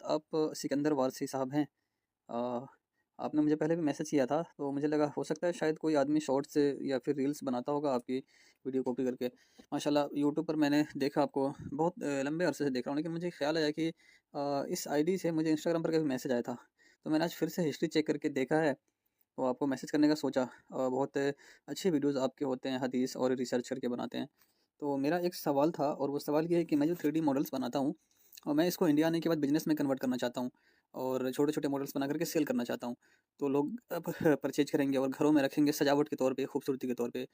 आप सिकंदर वारसी साहब हैं? अ, आपने मुझे पहले भी मैसेज किया था, तो मुझे लगा हो सकता है शायद कोई आदमी शॉर्ट्स या फिर रील्स बनाता होगा आपकी वीडियो कॉपी करके। माशाल्लाह यूट्यूब पर मैंने देखा आपको बहुत लंबे अरसे से देख रहा हूँ, लेकिन मुझे ख़्याल आया कि इस आईडी से मुझे इंस्टाग्राम पर कभी मैसेज आया था। तो मैंने आज फिर से हिस्ट्री चेक करके देखा है, तो आपको मैसेज करने का सोचा। बहुत अच्छे वीडियोज़ आपके होते हैं, हदीस और रिसर्च करके बनाते हैं। तो मेरा एक सवाल था और वो सवाल ये है कि मैं जो 3D मॉडल्स बनाता हूँ और मैं इसको इंडिया आने के बाद बिज़नेस में कन्वर्ट करना चाहता हूँ और छोटे-छोटे मॉडल्स बना करके सेल करना चाहता हूँ। तो लोग अब परचेज़ करेंगे और घरों में रखेंगे सजावट के तौर पे, खूबसूरती के तौर पे।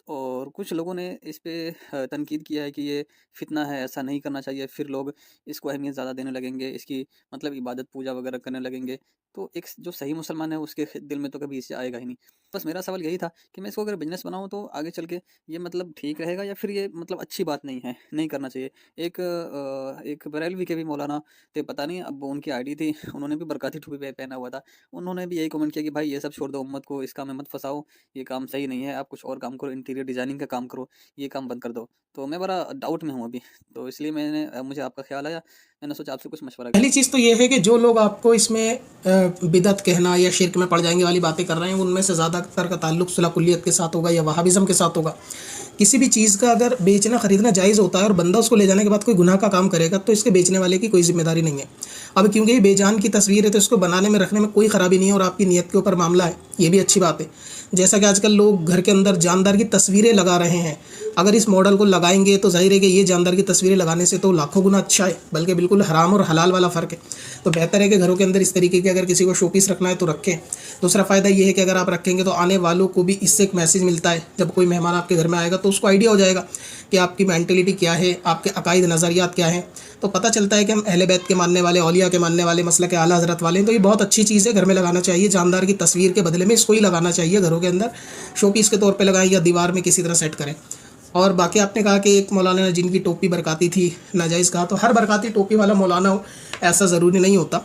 और कुछ लोगों ने इस पे तनकीद किया है कि ये फ़ितना है, ऐसा नहीं करना चाहिए। फिर लोग इसको अहमियत ज़्यादा देने लगेंगे, इसकी मतलब इबादत पूजा वगैरह करने लगेंगे। तो एक जो सही मुसलमान है उसके दिल में तो कभी इससे आएगा ही नहीं। बस मेरा सवाल यही था कि मैं इसको अगर बिज़नेस बनाऊँ तो आगे चल के ये मतलब ठीक रहेगा या फिर ये मतलब अच्छी बात नहीं है, नहीं करना चाहिए। एक बरेलवी के भी मौलाना थे, पता नहीं अब वो उनकी आईडी थी, उन्होंने भी बरकाती टोपी पहना हुआ था। उन्होंने भी यही कमेंट किया कि भाई ये सब छोड़ दो, उम्मत को इस काम में मत फँसाओ, ये काम सही नहीं है, आप कुछ और काम करो, इंटीरियर डिज़ाइनिंग का काम करो, ये काम बंद कर दो। तो मैं बड़ा डाउट में हूँ अभी, तो इसलिए मुझे आपका ख़्याल आया, मैंने सोचा आपसे कुछ मशवरा पहली करूँ। चीज़ तो ये है कि जो लोग आपको इसमें बिदअत कहना या शिर्क में पड़ जाएंगे वाली बातें कर रहे हैं, उनमें से ज़्यादातर का ताल्लुक सुलह कुल्लियत के साथ होगा या वहाबिज़म के साथ होगा। किसी भी चीज़ का अगर बेचना खरीदना जायज़ होता है और बंदा उसको ले जाने के बाद कोई गुनाह का काम करेगा तो इसके बेचने वाले की कोई जिम्मेदारी नहीं है। अब क्योंकि ये बेजान की तस्वीर है तो इसको बनाने में रखने में कोई ख़राबी नहीं है और आपकी नीयत के ऊपर मामला है, ये भी अच्छी बात है। जैसा कि आजकल लोग घर के अंदर जानदार की तस्वीरें लगा रहे हैं, अगर इस मॉडल को लगाएंगे तो जाहिर है कि ये जानदार की तस्वीरें लगाने से तो लाखों गुना अच्छा है, बल्कि बिल्कुल हराम और हलाल वाला फ़र्क है। तो बेहतर है कि घरों के अंदर इस तरीके के अगर किसी को शोपीस रखना है तो रखें। दूसरा फ़ायदा ये है कि अगर आप रखेंगे तो आने वालों को भी इससे एक मैसेज मिलता है, जब कोई मेहमान आपके घर में आएगा तो उसको आइडिया हो जाएगा कि आपकी मेंटेलिटी क्या है, आपके अकायद नज़रियात क्या हैं। तो पता चलता है कि हम अहले बैत के मानने वाले, औलिया के मानने वाले, मसलक आला हज़रत वाले हैं। तो ये बहुत अच्छी चीज़ है, घर में लगाना चाहिए। जानदार की तस्वीर के बदले में इसको ही लगाना चाहिए घरों के अंदर, शोपीस के तौर पे लगाएं या दीवार में किसी तरह सेट करें। और बाकी आपने कहा कि एक मौलाना ने जिनकी टोपी बरकाती थी नाजायज़ कहा, तो हर बरकाती टोपी वाला मौलाना हो ऐसा ज़रूरी नहीं होता।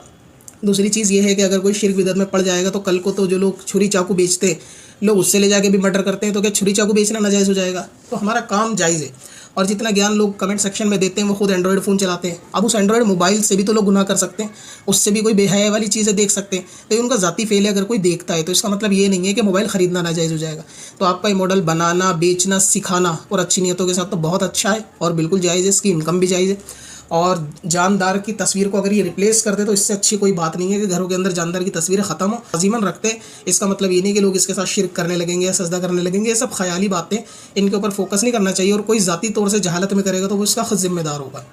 दूसरी चीज़ ये है कि अगर कोई शिर्क बिदअत में पड़ जाएगा तो कल को तो जो लोग छुरी चाकू बेचते हैं, लोग उससे ले जाके भी मर्डर करते हैं, तो क्या छुरी चाकू बेचना नाजायज़ हो जाएगा? तो हमारा काम जायज़ है। और जितना ज्ञान लोग कमेंट सेक्शन में देते हैं वो खुद एंड्रॉयड फ़ोन चलाते हैं। अब उस एंड्रॉयड मोबाइल से भी तो लोग गुनाह कर सकते हैं, उससे भी कोई बेहया वाली चीज़ें देख सकते हैं। तो ये उनका ज़ाती फेल है, अगर कोई देखता है तो इसका मतलब ये नहीं है कि मोबाइल ख़रीदना नाजायज़ हो जाएगा। तो आपका ये मॉडल बनाना, बेचना, सिखाना और अच्छी नीयतों के साथ तो बहुत अच्छा है और बिल्कुल जायज़ है, इसकी इनकम भी जायज़ है। और जानदार की तस्वीर को अगर ये रिप्लेस कर दे तो इससे अच्छी कोई बात नहीं है कि घरों के अंदर जानदार की तस्वीरें ख़त्म हो। अजीमन रखते हैं, इसका मतलब ये नहीं कि लोग इसके साथ शिरक करने लगेंगे या सजदा करने लगेंगे। ये सब ख्याली बातें, इनके ऊपर फोकस नहीं करना चाहिए और कोई ज़ाती तौर से जहालत में करेगा तो वो इसका खुद जिम्मेदार होगा।